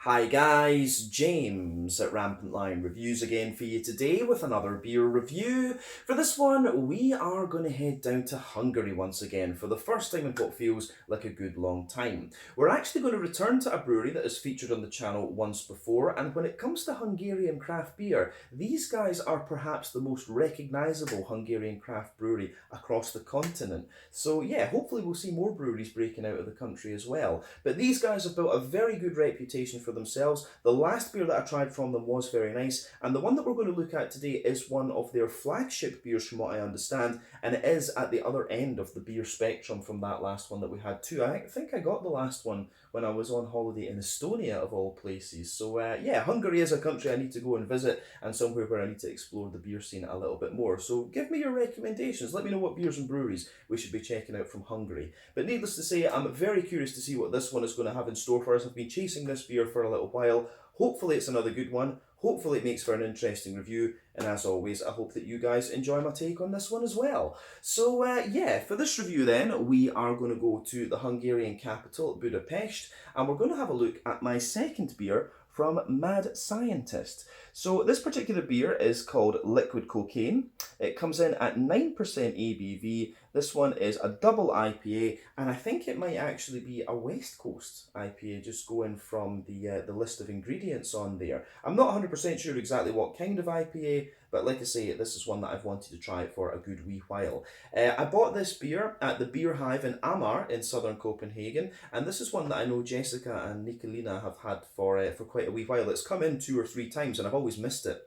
Hi guys, James at Rampant Lion Reviews again for you today with another beer review. For this one, we are going to head down to Hungary once again for the first time in what feels like a good long time. We're actually going to return to a brewery that has featured on the channel once before, and when it comes to Hungarian craft beer, these guys are perhaps the most recognisable Hungarian craft brewery across the continent. So yeah, hopefully we'll see more breweries breaking out of the country as well. But these guys have built a very good reputation for themselves. The last beer that I tried from them was very nice, and the one that we're going to look at today is one of their flagship beers from what I understand, and it is at the other end of the beer spectrum from that last one that we had too. I think I got the last one when I was on holiday in Estonia of all places. So yeah, Hungary is a country I need to go and visit, and somewhere where I need to explore the beer scene a little bit more. So give me your recommendations. Let me know what beers and breweries we should be checking out from Hungary. But needless to say, I'm very curious to see what this one is going to have in store for us. I've been chasing this beer for a little while. Hopefully it's another good one. Hopefully it makes for an interesting review. And as always, I hope that you guys enjoy my take on this one as well. So yeah, for this review then, we are going to go to the Hungarian capital, Budapest, and we're going to have a look at my second beer from Mad Scientist. So this particular beer is called Liquid Cocaine. It comes in at 9% ABV. This one is a double IPA, and I think it might actually be a West Coast IPA, just going from the list of ingredients on there. I'm not 100% sure exactly what kind of IPA, but like I say, this is one that I've wanted to try for a good wee while. I bought this beer at the Beer Hive in Amar in southern Copenhagen, and this is one that I know Jessica and Nicolina have had for quite a wee while. It's come in 2 or 3 times, and I've always missed it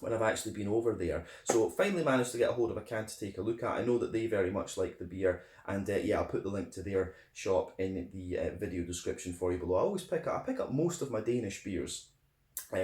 when I've actually been over there. So finally managed to get a hold of a can to take a look at. I know that they very much like the beer, and yeah, I'll put the link to their shop in the video description for you below. I pick up most of my Danish beers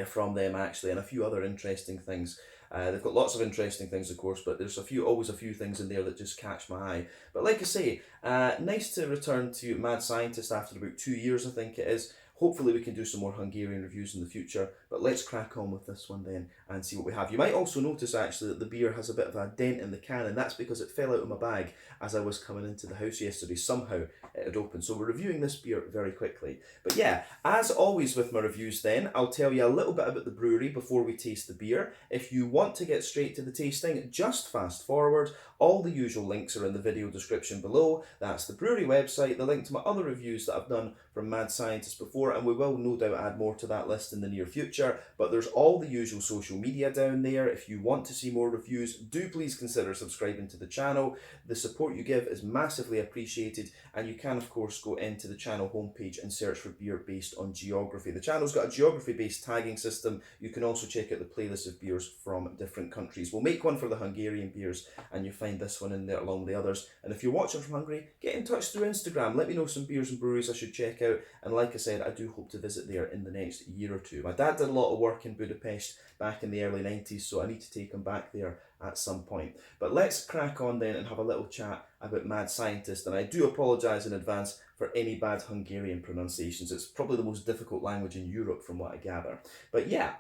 from them actually, and a few other interesting things. They've got lots of interesting things, of course, but there's always a few things in there that just catch my eye. But like I say, nice to return to Mad Scientist after about 2 years, I think it is. Hopefully we can do some more Hungarian reviews in the future, but let's crack on with this one then and see what we have. You might also notice actually that the beer has a bit of a dent in the can, and that's because it fell out of my bag as I was coming into the house yesterday. Somehow it had opened. So we're reviewing this beer very quickly. But yeah, as always with my reviews then, I'll tell you a little bit about the brewery before we taste the beer. If you want to get straight to the tasting, just fast forward. All the usual links are in the video description below. That's the brewery website, the link to my other reviews that I've done from Mad Scientist before, and we will no doubt add more to that list in the near future. But there's all the usual social media down there. If you want to see more reviews, do please consider subscribing to the channel. The support you give is massively appreciated, and you can of course go into the channel homepage and search for beer based on geography. The channel's got a geography based tagging system. You can also check out the playlist of beers from different countries. We'll make one for the Hungarian beers, and you'll find this one in there along with the others. And if you're watching from Hungary, get in touch through Instagram. Let me know some beers and breweries I should check out. And like I said, I do hope to visit there in the next year or two. My dad did a lot of work in Budapest back in the early 90s, so I need to take him back there at some point. But let's crack on then and have a little chat about Mad Scientist. And I do apologise in advance for any bad Hungarian pronunciations. It's probably the most difficult language in Europe from what I gather. But yeah.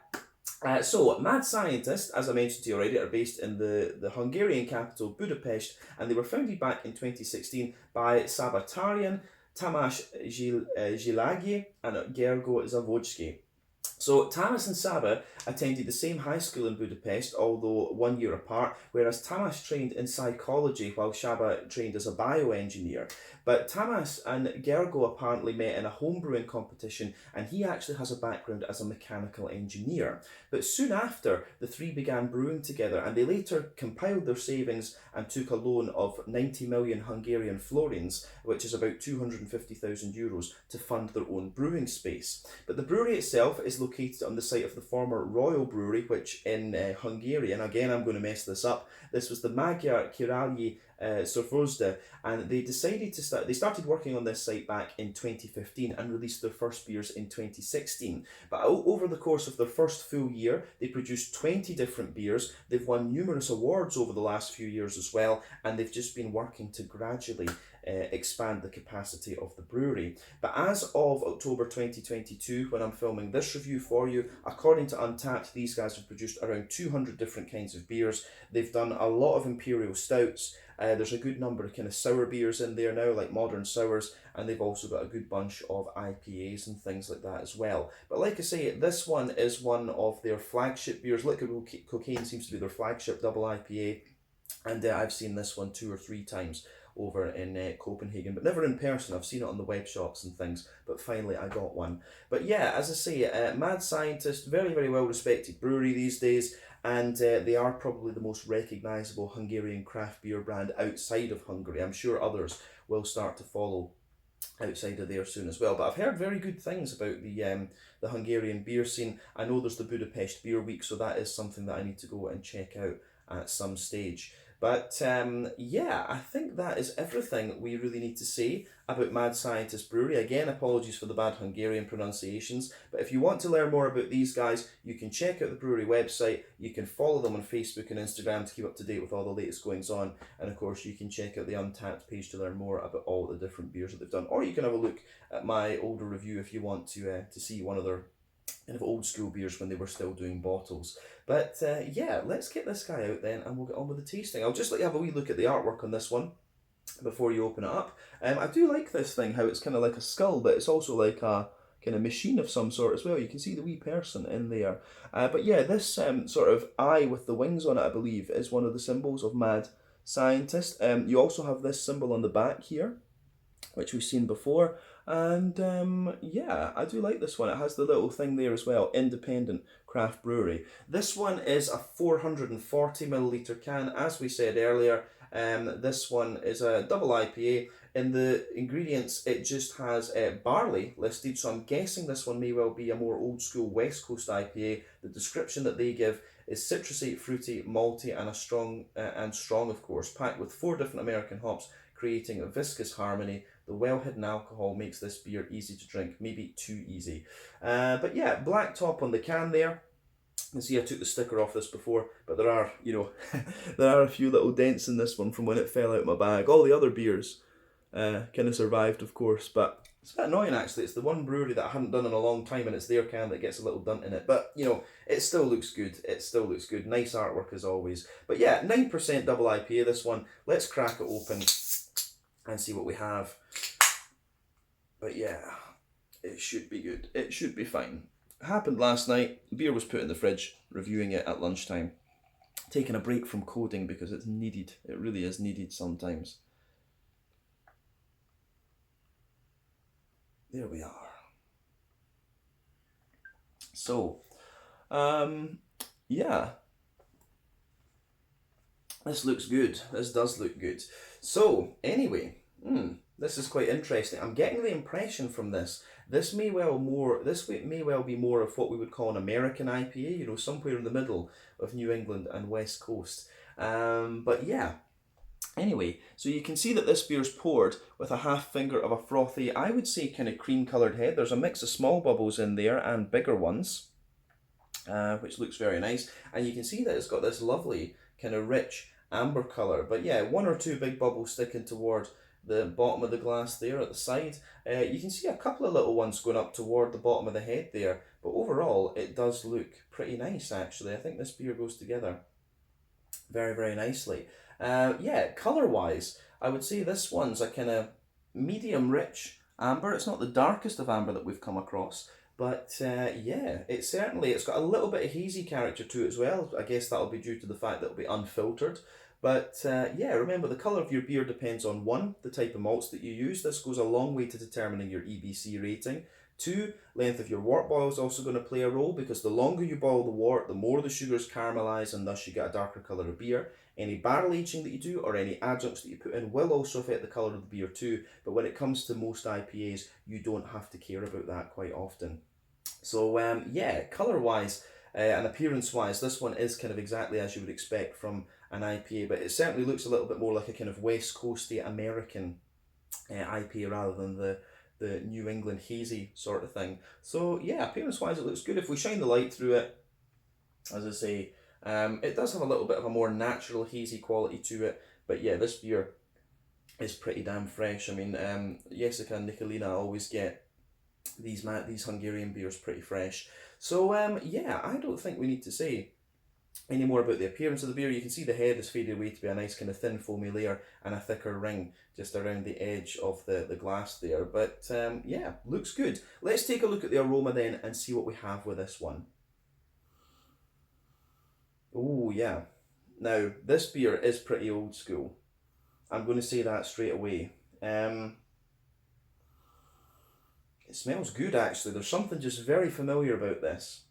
So, Mad Scientist, as I mentioned to you already, are based in the Hungarian capital, Budapest, and they were founded back in 2016 by Szabadtarian, Tamás Zsilagi, and Gergo Zavojsky. So Tamas and Saba attended the same high school in Budapest, although 1 year apart, whereas Tamas trained in psychology while Saba trained as a bioengineer. But Tamas and Gergo apparently met in a homebrewing competition, and he actually has a background as a mechanical engineer. But soon after, the three began brewing together, and they later compiled their savings and took a loan of 90 million Hungarian florins, which is about 250,000 euros, to fund their own brewing space. But the brewery itself is located on the site of the former Royal Brewery, which in Hungarian, again I'm going to mess this up, this was the Magyar Királyi Szarvasda, and they started working on this site back in 2015 and released their first beers in 2016. But over the course of their first full year, they produced 20 different beers. They've won numerous awards over the last few years as well, and they've just been working to gradually expand the capacity of the brewery. But as of October 2022, when I'm filming this review for you, according to Untappd, these guys have produced around 200 different kinds of beers. They've done a lot of imperial stouts. There's a good number of kind of sour beers in there now, like modern sours, and they've also got a good bunch of IPAs and things like that as well. But like I say, this one is one of their flagship beers. Liquid Cocaine seems to be their flagship double IPA, and I've seen this one 2 or 3 times over in Copenhagen, but never in person. I've seen it on the web shops and things, but finally I got one. But yeah, as I say, Mad Scientist, very, very well respected brewery these days, and they are probably the most recognisable Hungarian craft beer brand outside of Hungary. I'm sure others will start to follow outside of there soon as well. But I've heard very good things about the Hungarian beer scene. I know there's the Budapest Beer Week, so that is something that I need to go and check out at some stage. But yeah, I think that is everything we really need to say about Mad Scientist Brewery. Again, apologies for the bad Hungarian pronunciations, but if you want to learn more about these guys, you can check out the brewery website, you can follow them on Facebook and Instagram to keep up to date with all the latest goings on, and of course you can check out the Untappd page to learn more about all the different beers that they've done, or you can have a look at my older review if you want to see one of their kind of old school beers when they were still doing bottles. But yeah, let's get this guy out then and we'll get on with the tasting. I'll just let you have a wee look at the artwork on this one before you open it up. I do like this thing, how it's kind of like a skull, but it's also like a kind of machine of some sort as well. You can see the wee person in there. But yeah, this sort of eye with the wings on it, I believe, is one of the symbols of Mad Scientist. You also have this symbol on the back here, which we've seen before. And yeah, I do like this one. It has the little thing there as well, independent craft brewery. This one is a 440 milliliter can, as we said earlier. This one is a double IPA. In the ingredients, it just has barley listed, so I'm guessing this one may well be a more old school West Coast IPA. The description that they give is citrusy, fruity, malty, and strong, of course, packed with 4 different American hops, creating a viscous harmony. The well-hidden alcohol makes this beer easy to drink, maybe too easy. But yeah, black top on the can there. You can see I took the sticker off this before, but there are, you know, there are a few little dents in this one from when it fell out my bag. All the other beers kind of survived, of course, but it's a bit annoying actually. It's the one brewery that I haven't done in a long time, and it's their can that gets a little dent in it. But, you know, it still looks good. It still looks good. Nice artwork as always. But yeah, 9% double IPA this one. Let's crack it open and see what we have. But yeah, it should be good. It should be fine. It happened last night. Beer was put in the fridge, reviewing it at lunchtime. Taking a break from coding because it's needed. It really is needed sometimes. There we are. So, yeah. This looks good. This does look good. So, anyway, this is quite interesting. I'm getting the impression from this may well be more of what we would call an American IPA, you know, somewhere in the middle of New England and West Coast. But yeah. Anyway, so you can see that this beer's poured with a half finger of a frothy, I would say kind of cream coloured head. There's a mix of small bubbles in there and bigger ones, which looks very nice. And you can see that it's got this lovely kind of rich amber colour. But yeah, 1 or 2 big bubbles sticking toward the bottom of the glass there at the side. You can see a couple of little ones going up toward the bottom of the head there. But overall, it does look pretty nice actually. I think this beer goes together very, very nicely. Yeah, colour-wise, I would say this one's a kind of medium rich amber. It's not the darkest of amber that we've come across, but yeah, it's got a little bit of hazy character to it as well. I guess that'll be due to the fact that it'll be unfiltered. But yeah, remember the colour of your beer depends on 1, the type of malts that you use. This goes a long way to determining your EBC rating. 2, length of your wort boil is also going to play a role, because the longer you boil the wort, the more the sugars caramelise, and thus you get a darker colour of beer. Any barrel aging that you do or any adjuncts that you put in will also affect the colour of the beer too, but when it comes to most IPAs, you don't have to care about that quite often. So yeah, colour-wise and appearance-wise, this one is kind of exactly as you would expect from an IPA, but it certainly looks a little bit more like a kind of West Coasty American IPA rather than the New England hazy sort of thing. So yeah, appearance-wise it looks good. If we shine the light through it, as I say, it does have a little bit of a more natural hazy quality to it, but yeah, this beer is pretty damn fresh. I mean, Jessica and Nicolina always get these Hungarian beers pretty fresh. So yeah, I don't think we need to say any more about the appearance of the beer. You can see the head is faded away to be a nice kind of thin foamy layer and a thicker ring just around the edge of the glass there. But yeah, looks good. Let's take a look at the aroma then and see what we have with this one. Oh yeah. Now, this beer is pretty old school. I'm going to say that straight away. It smells good actually. There's something just very familiar about this.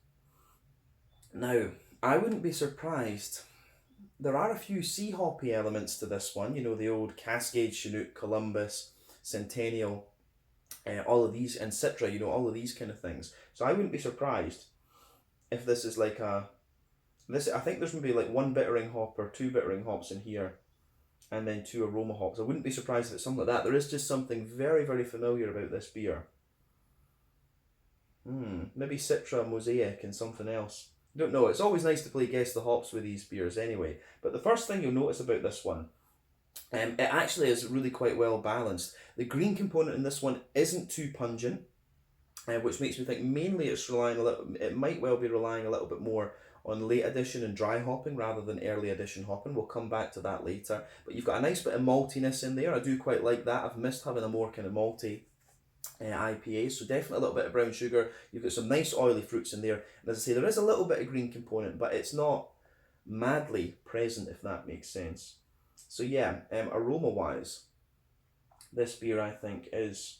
Now, I wouldn't be surprised. There are a few sea hoppy elements to this one. You know, the old Cascade, Chinook, Columbus, Centennial, all of these, and Citra, you know, all of these kind of things. So I wouldn't be surprised if this is like I think there's maybe like one bittering hop or two bittering hops in here, and then two aroma hops. I wouldn't be surprised if it's something like that. There is just something very, very familiar about this beer. Maybe Citra, Mosaic, and something else. Don't know. It's always nice to play guess the hops with these beers anyway. But the first thing you'll notice about this one, it actually is really quite well balanced. The green component in this one isn't too pungent, which makes me think mainly it's relying a little. It might well be relying a little bit more on late addition and dry hopping rather than early addition hopping. We'll come back to that later. But you've got a nice bit of maltiness in there. I do quite like that. I've missed having a more kind of malty IPA, so definitely a little bit of brown sugar. You've got some nice oily fruits in there, and as I say, there is a little bit of green component, but it's not madly present, if that makes sense. So yeah, aroma wise, this beer I think is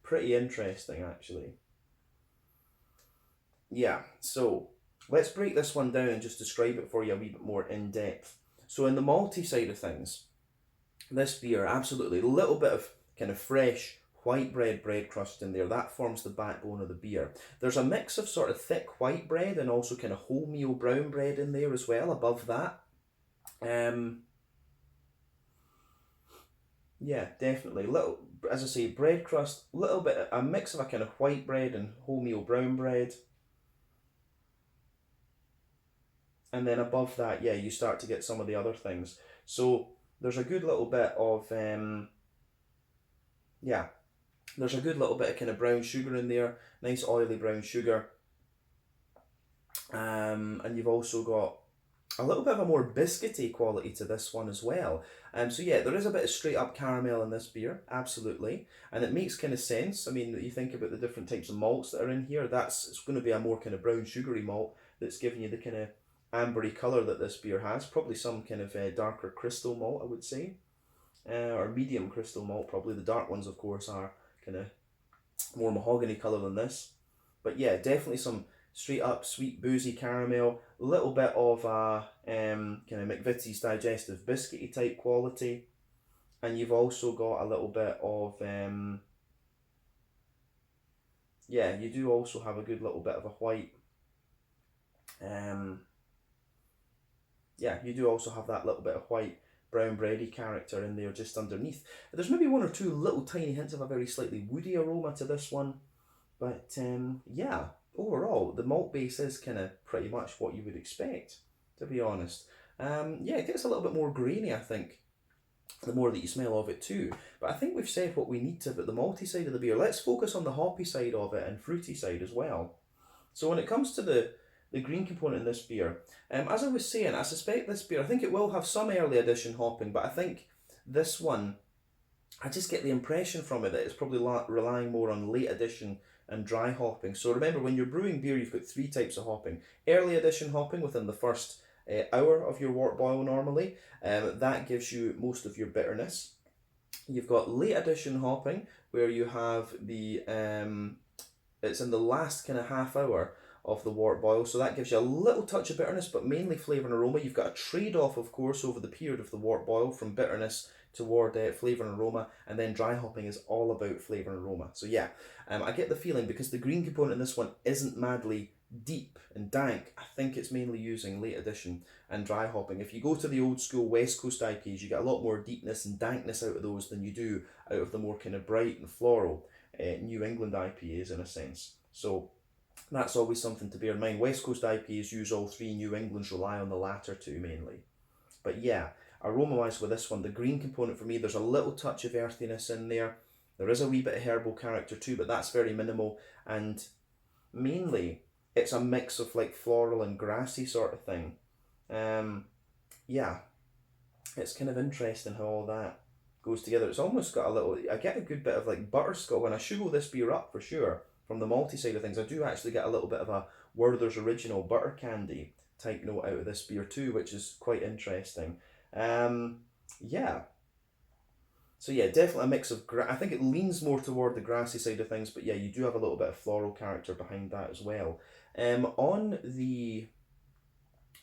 pretty interesting actually. Yeah, so let's break this one down and just describe it for you a wee bit more in depth. So in the malty side of things, this beer, absolutely, a little bit of kind of fresh white bread crust in there. That forms the backbone of the beer. There's a mix of sort of thick white bread and also kind of wholemeal brown bread in there as well above that. Yeah, definitely. Little, as I say, bread crust, little bit, a mix of a kind of white bread and wholemeal brown bread. And then above that, yeah, you start to get some of the other things. So there's a good little bit of, yeah, there's a good little bit of kind of brown sugar in there, nice oily brown sugar. And you've also got a little bit of a more biscuity quality to this one as well. So yeah, there is a bit of straight up caramel in this beer, absolutely. And it makes kind of sense. I mean, you think about the different types of malts that are in here, it's going to be a more kind of brown sugary malt that's giving you the kind of ambery colour that this beer has. Probably some kind of darker crystal malt, I would say. Or medium crystal malt, probably. The dark ones, of course, are kind of more mahogany colour than this. But yeah, definitely some straight up sweet boozy caramel, a little bit of a kind of McVitie's digestive biscuity type quality, and you've also got a little bit of yeah, you do also have a good little bit of a white yeah, you do also have that little bit of white brown bready character in there just underneath. There's maybe one or two little tiny hints of a very slightly woody aroma to this one, but yeah, overall the malt base is kind of pretty much what you would expect, to be honest. Yeah, it gets a little bit more grainy, I think, the more that you smell of it too. But I think we've said what we need to about the malty side of the beer. Let's focus on the hoppy side of it and fruity side as well. So when it comes to the green component in this beer, as I was saying, I suspect this beer, I think it will have some early addition hopping, but I think this one, I just get the impression from it that it's probably relying more on late addition and dry hopping. So remember, when you're brewing beer, you've got three types of hopping. Early addition hopping within the first hour of your wort boil normally. That gives you most of your bitterness. You've got late addition hopping, where you have the, it's in the last kind of half hour of the wort boil, so that gives you a little touch of bitterness, but mainly flavour and aroma. You've got a trade-off, of course, over the period of the wort boil from bitterness toward flavour and aroma, and then dry hopping is all about flavour and aroma. So yeah, I get the feeling, because the green component in this one isn't madly deep and dank, I think it's mainly using late addition and dry hopping. If you go to the old school West Coast IPAs, you get a lot more deepness and dankness out of those than you do out of the more kind of bright and floral New England IPAs, in a sense. So that's always something to bear in mind. West Coast IPAs use all three, New Englands rely on the latter two mainly. But yeah, aroma-wise with this one, the green component for me, there's a little touch of earthiness in there. There is a wee bit of herbal character too, but that's very minimal. And mainly, it's a mix of like floral and grassy sort of thing. Yeah, it's kind of interesting how all that goes together. It's almost got a little, I get a good bit of like butterscotch. When I sugar this beer up for sure, from the malty side of things, I do actually get a little bit of a Werther's Original butter candy type note out of this beer too, which is quite interesting. Yeah. So yeah, definitely a mix of, I think it leans more toward the grassy side of things, but yeah, you do have a little bit of floral character behind that as well. On the,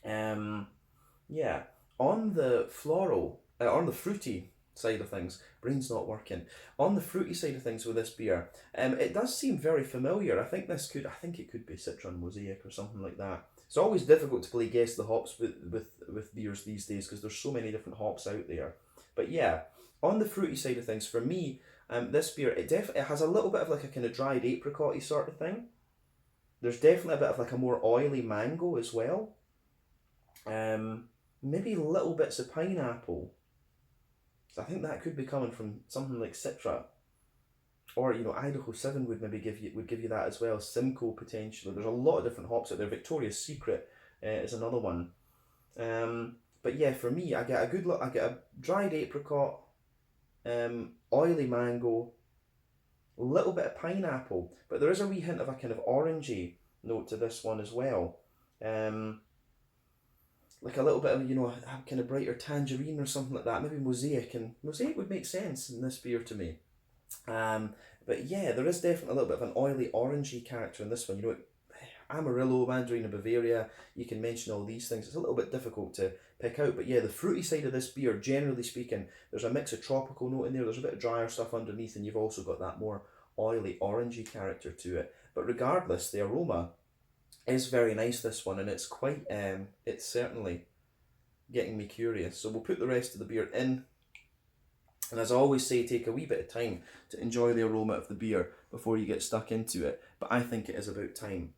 yeah, on the floral, on the fruity side of things, brain's not working. On the fruity side of things with this beer, it does seem very familiar. I think it could be Citron Mosaic or something like that. It's always difficult to play guess the hops with beers these days because there's so many different hops out there. But yeah, on the fruity side of things, for me, this beer, it has a little bit of like a kind of dried apricot-y sort of thing. There's definitely a bit of like a more oily mango as well. Maybe little bits of pineapple. So I think that could be coming from something like Citra. Or, Idaho 7 would maybe give you that as well. Simcoe potentially. There's a lot of different hops out there. Victoria's Secret is another one. But yeah, for me, I get a dried apricot, oily mango, a little bit of pineapple, but there is a wee hint of a kind of orangey note to this one as well. Like a little bit of, a kind of brighter tangerine or something like that. Maybe Mosaic, and Mosaic would make sense in this beer to me. But yeah, there is definitely a little bit of an oily orangey character in this one. Amarillo, Mandarin of Bavaria, you can mention all these things. It's a little bit difficult to pick out, but yeah, the fruity side of this beer, generally speaking, there's a mix of tropical note in there, there's a bit of drier stuff underneath, and you've also got that more oily orangey character to it. But regardless, the aroma is very nice, this one, and it's quite, it's certainly getting me curious. So we'll put the rest of the beer in. And as I always say, take a wee bit of time to enjoy the aroma of the beer before you get stuck into it. But I think it is about time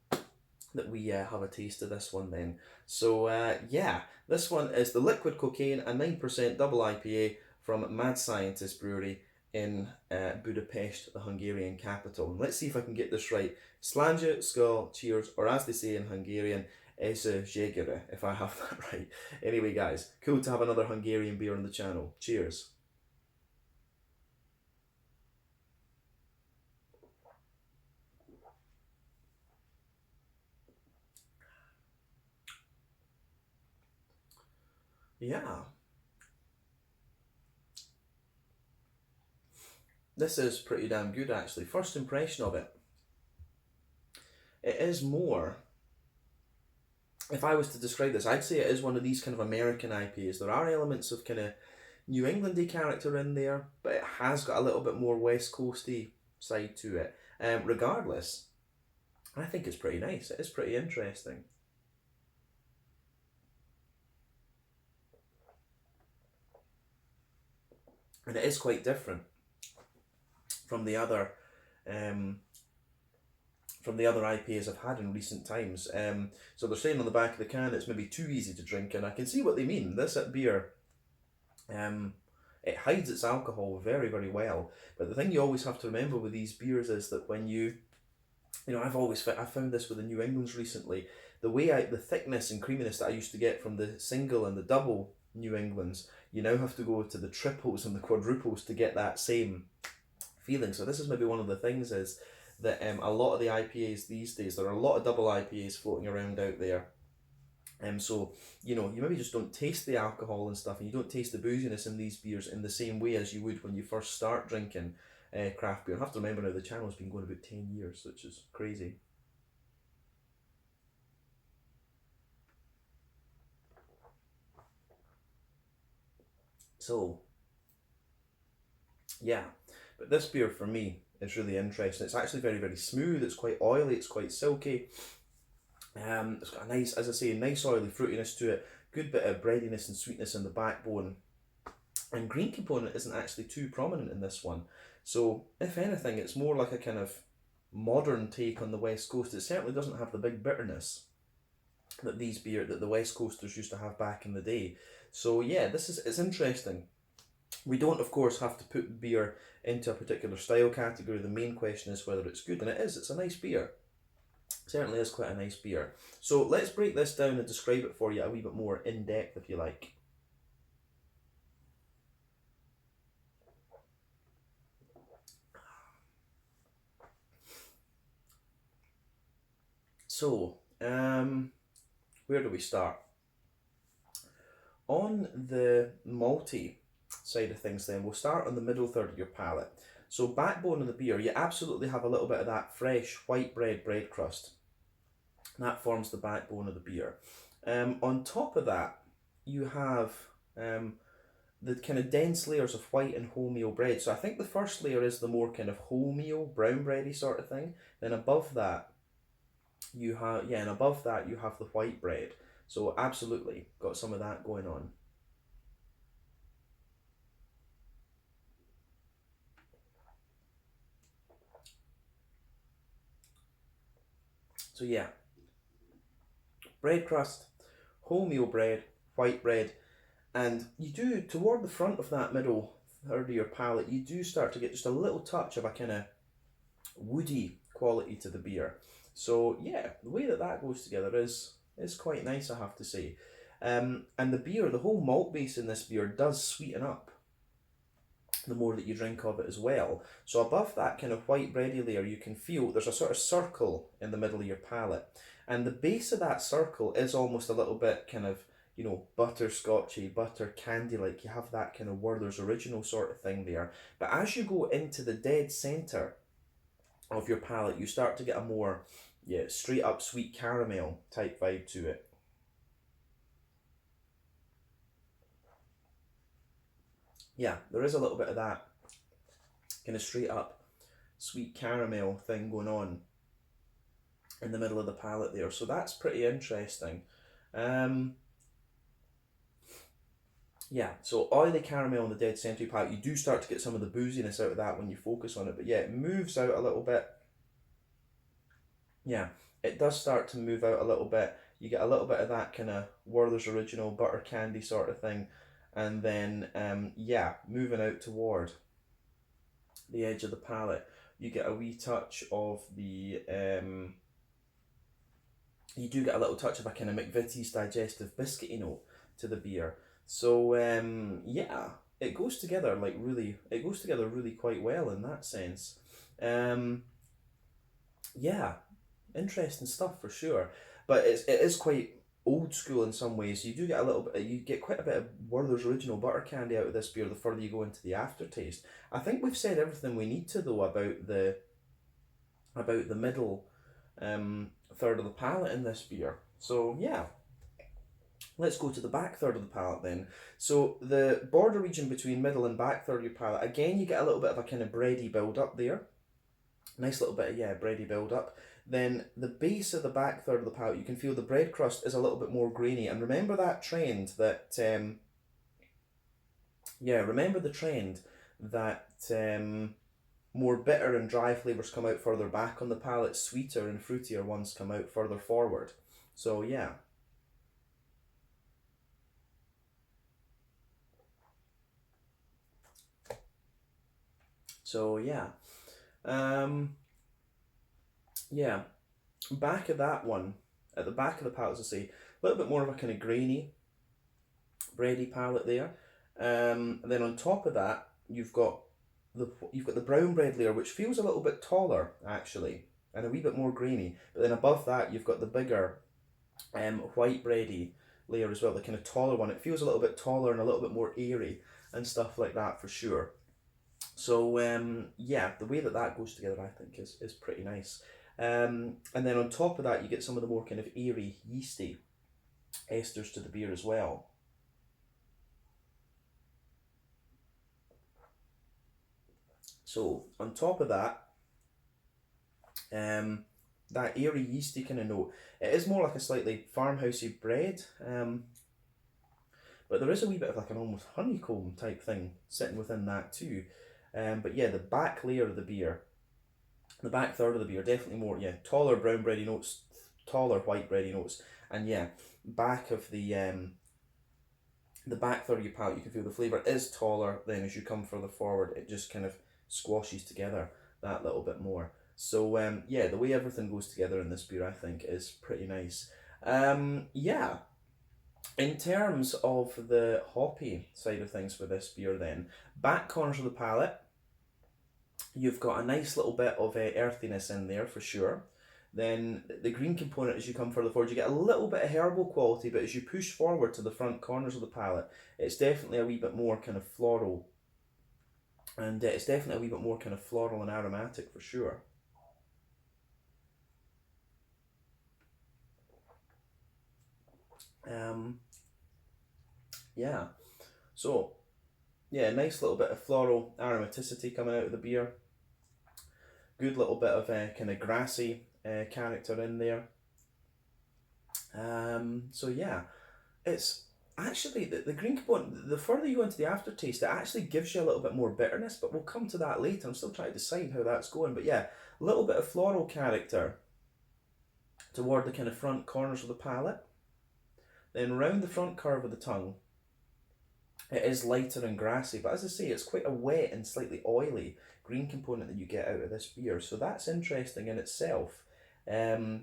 that we have a taste of this one then. So yeah, this one is the Liquid Cocaine, a 9% double IPA from Mad Scientist Brewery in Budapest, the Hungarian capital. And let's see if I can get this right. Slanje, skol, cheers, or as they say in Hungarian, Ese Jegere, if I have that right. Anyway guys, cool to have another Hungarian beer on the channel. Cheers. Yeah. This is pretty damn good actually. First impression of it. It is more, if I was to describe this, I'd say it is one of these kind of American IPAs. There are elements of kind of New Englandy character in there, but it has got a little bit more West Coasty side to it. Regardless, I think it's pretty nice. It is pretty interesting. And it is quite different from the other IPAs I've had in recent times. So they're saying on the back of the can it's maybe too easy to drink, and I can see what they mean. This beer, it hides its alcohol very, very well. But the thing you always have to remember with these beers is that when I've found this with the New Englands recently, the thickness and creaminess that I used to get from the single and the double New Englands, you now have to go to the triples and the quadruples to get that same feeling. So this is maybe one of the things is that a lot of the IPAs these days, there are a lot of double IPAs floating around out there. So, you maybe just don't taste the alcohol and stuff, and you don't taste the booziness in these beers in the same way as you would when you first start drinking craft beer. I have to remember now the channel's been going about 10 years, which is crazy. So, yeah, but this beer for me is really interesting. It's actually very, very smooth. It's quite oily. It's quite silky. It's got a nice, as I say, nice oily fruitiness to it. Good bit of breadiness and sweetness in the backbone. And green component isn't actually too prominent in this one. So, if anything, it's more like a kind of modern take on the West Coast. It certainly doesn't have the big bitterness that that the West Coasters used to have back in the day. So yeah, it's interesting. We don't, of course, have to put beer into a particular style category. The main question is whether it's good, and it is. It's a nice beer. Certainly is quite a nice beer. So let's break this down and describe it for you a wee bit more in depth, if you like. So, where do we start? On the malty side of things then, we'll start on the middle third of your palate. So backbone of the beer, you absolutely have a little bit of that fresh white bread crust. That forms the backbone of the beer. On top of that, you have the kind of dense layers of white and wholemeal bread. So I think the first layer is the more kind of wholemeal, brown bready sort of thing. Then above that, you have the white bread. So absolutely got some of that going on. So yeah, bread crust, wholemeal bread, white bread, and you do, toward the front of that middle third of your palate, you do start to get just a little touch of a kind of woody quality to the beer. So yeah, the way that goes together is quite nice, I have to say. And the beer, the whole malt base in this beer does sweeten up the more that you drink of it as well. So above that kind of white bready layer, you can feel there's a sort of circle in the middle of your palate. And the base of that circle is almost a little bit kind of, you know, butterscotchy, butter candy, like you have that kind of Werther's Original sort of thing there. But as you go into the dead centre of your palate, you start to get a more, straight up sweet caramel type vibe to it. Yeah, there is a little bit of that kind of straight up sweet caramel thing going on in the middle of the palate there. So that's pretty interesting. Yeah, so oily caramel on the dead centre palate. You do start to get some of the booziness out of that when you focus on it. But yeah, it moves out a little bit. Yeah, it does start to move out a little bit. You get a little bit of that kind of Werther's Original butter candy sort of thing. And then, moving out toward the edge of the palate, you get a wee touch of the, you do get a little touch of a kind of McVitie's digestive biscuity note to the beer. So, it goes together really quite well in that sense. Interesting stuff for sure. But it is quite old school in some ways. You do get you get quite a bit of Werther's Original butter candy out of this beer the further you go into the aftertaste. I think we've said everything we need to though about the middle third of the palate in this beer. So yeah, let's go to the back third of the palate then. So the border region between middle and back third of your palate, again you get a little bit of a kind of bready build up there. Nice little bit of bready build up. Then the base of the back third of the palate, you can feel the bread crust is a little bit more grainy. And remember that trend that, more bitter and dry flavours come out further back on the palate, sweeter and fruitier ones come out further forward. So yeah. So yeah. Back of that one, at the back of the palate, as I say, a little bit more of a kind of grainy, bready palate there. And then on top of that, you've got the brown bread layer, which feels a little bit taller actually, and a wee bit more grainy. But then above that, you've got the bigger, white bready layer as well, the kind of taller one. It feels a little bit taller and a little bit more airy and stuff like that for sure. So the way that goes together, I think, is pretty nice. And then on top of that, you get some of the more kind of airy, yeasty esters to the beer as well. So on top of that, that airy, yeasty kind of note, it is more like a slightly farmhousey bread, but there is a wee bit of like an almost honeycomb type thing sitting within that too. But yeah, the back layer of the beer, the back third of the beer, definitely more, taller brown bready notes taller white bready notes. And yeah, back of the back third of your palate, you can feel the flavour is taller. Then as you come further forward, it just kind of squashes together that little bit more. So yeah, the way everything goes together in this beer, I think, is pretty nice. Yeah, in terms of the hoppy side of things for this beer, then back corners of the palate, you've got a nice little bit of earthiness in there for sure. Then the green component, as you come further forward, you get a little bit of herbal quality, but as you push forward to the front corners of the palate, it's definitely a wee bit more kind of floral, and it's definitely a wee bit more kind of floral and aromatic for sure. Yeah, so yeah, nice little bit of floral aromaticity coming out of the beer. Good little bit of kind of grassy character in there. So yeah, it's actually the green component. The further you go into the aftertaste, it actually gives you a little bit more bitterness, but we'll come to that later. I'm still trying to decide how that's going, but yeah, a little bit of floral character toward the kind of front corners of the palate. Then round the front curve of the tongue, it is lighter and grassy, but as I say, it's quite a wet and slightly oily green component that you get out of this beer. So that's interesting in itself. Yeah.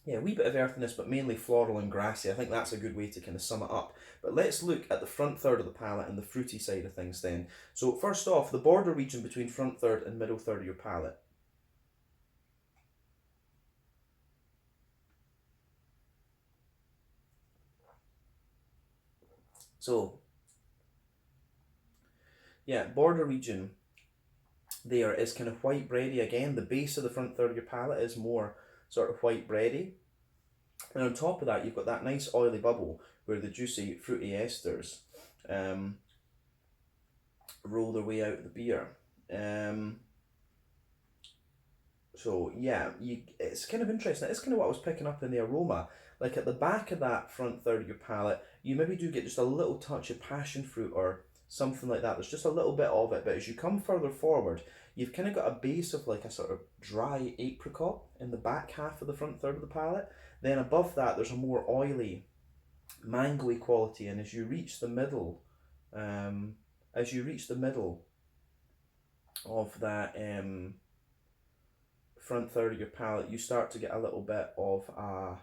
Yeah, a wee bit of earthiness, but mainly floral and grassy. I think that's a good way to kind of sum it up. But let's look at the front third of the palate and the fruity side of things then. So first off, the border region between front third and middle third of your palate. So, yeah, border region there is kind of white bready again. The base of the front third of your palate is more sort of white bready. And on top of that, you've got that nice oily bubble where the juicy fruity esters roll their way out of the beer. So yeah, it's kind of interesting. It's kind of what I was picking up in the aroma. Like at the back of that front third of your palate, you maybe do get just a little touch of passion fruit or something like that. There's just a little bit of it, but as you come further forward, you've kind of got a base of like a sort of dry apricot in the back half of the front third of the palate. Then above that, there's a more oily, mangoey quality, and as you reach the middle, as you reach the middle of that front third of your palate, you start to get a little bit of a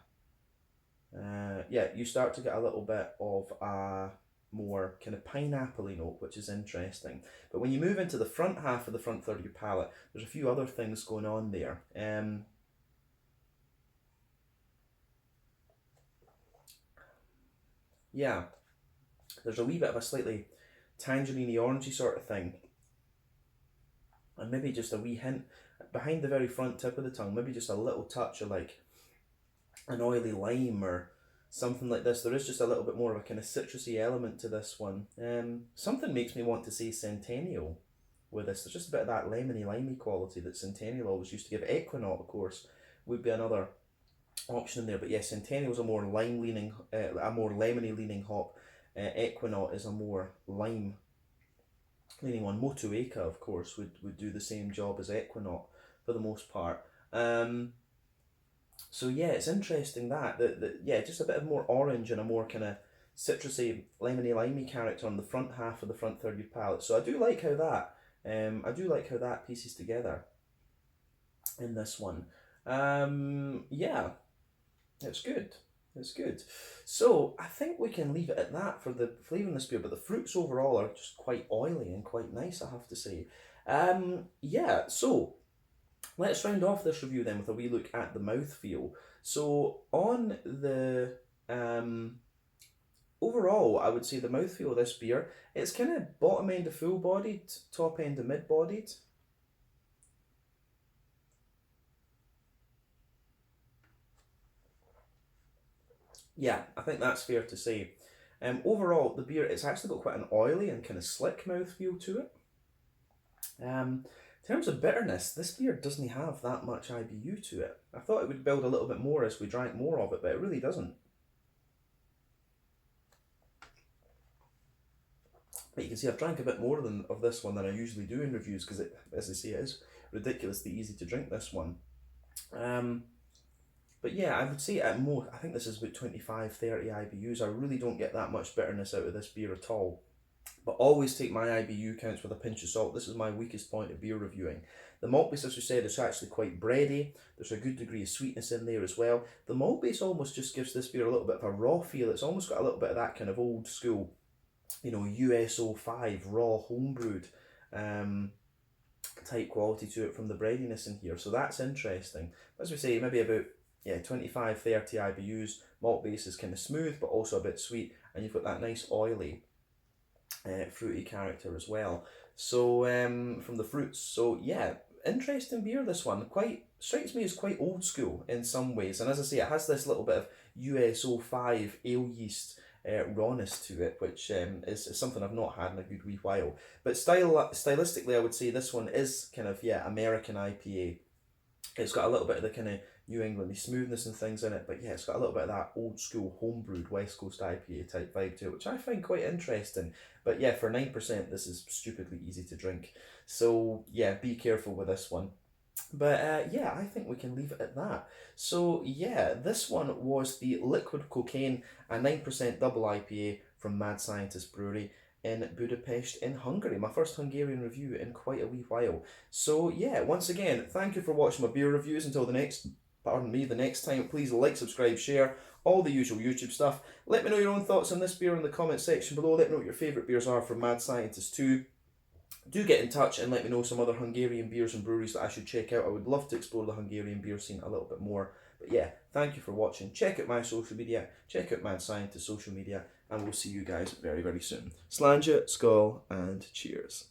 you start to get a little bit of a more kind of pineapple-y note, which is interesting. But when you move into the front half of the front third of your palate, there's a few other things going on there. Yeah, there's a wee bit of a slightly tangerine-y, orangey sort of thing, and maybe just a wee hint behind the very front tip of the tongue, maybe just a little touch of like an oily lime or something like this. There is just a little bit more of a kind of citrusy element to this one. Something makes me want to say Centennial with this. There's just a bit of that lemony limey quality that Centennial always used to give. Equinaut, of course, would be another option in there, but yes, Centennial's a more lime leaning, a more lemony leaning hop. Equinaut is a more lime leaning one. Motueka, of course, would do the same job as Equinaut for the most part. So yeah, it's interesting that yeah, just a bit of more orange and a more kind of citrusy, lemony limey character on the front half of the front third of your palate. So I do like how that pieces together in this one. Yeah, it's good. It's good. So I think we can leave it at that for the flavour in this beer, but the fruits overall are just quite oily and quite nice, I have to say. Yeah, so let's round off this review then with a wee look at the mouthfeel. So on the overall, I would say the mouthfeel of this beer, it's kind of bottom end of full bodied, top end of mid bodied. Yeah, I think that's fair to say. Overall, the beer, it's actually got quite an oily and kind of slick mouthfeel to it. In terms of bitterness, this beer doesn't have that much IBU to it. I thought it would build a little bit more as we drank more of it, but it really doesn't. But you can see I've drank a bit more of this one than I usually do in reviews because, as I say, it is ridiculously easy to drink this one. But yeah, I would say at most, I think this is about 25-30 IBUs. I really don't get that much bitterness out of this beer at all. But always take my IBU counts with a pinch of salt. This is my weakest point of beer reviewing. The malt base, as we said, is actually quite bready. There's a good degree of sweetness in there as well. The malt base almost just gives this beer a little bit of a raw feel. It's almost got a little bit of that kind of old school, USO5 raw homebrewed type quality to it from the breadiness in here. So that's interesting. As we say, maybe about 25-30 IBUs. Malt base is kind of smooth but also a bit sweet, and you've got that nice oily fruity character as well. So from the fruits, so yeah, interesting beer, this one. Quite strikes me as quite old school in some ways, and as I say, it has this little bit of USO5 ale yeast rawness to it, which is something I've not had in a good wee while. But stylistically, I would say this one is kind of American IPA. It's got a little bit of the kind of New Englandy smoothness and things in it, but yeah, it's got a little bit of that old school homebrewed West Coast IPA type vibe to it, which I find quite interesting. But yeah, for 9%, this is stupidly easy to drink. So yeah, be careful with this one. But yeah, I think we can leave it at that. So yeah, this one was the Liquid Cocaine, a 9% double IPA from Mad Scientist Brewery in Budapest in Hungary. My first Hungarian review in quite a wee while. So yeah, once again, thank you for watching my beer reviews. Until the next time, please like, subscribe, share, all the usual YouTube stuff. Let me know your own thoughts on this beer in the comment section below. Let me know what your favourite beers are from Mad Scientist 2. Do get in touch and let me know some other Hungarian beers and breweries that I should check out. I would love to explore the Hungarian beer scene a little bit more. But yeah, thank you for watching. Check out my social media, check out Mad Scientist social media, and we'll see you guys very, very soon. Slàinte, skål, and cheers.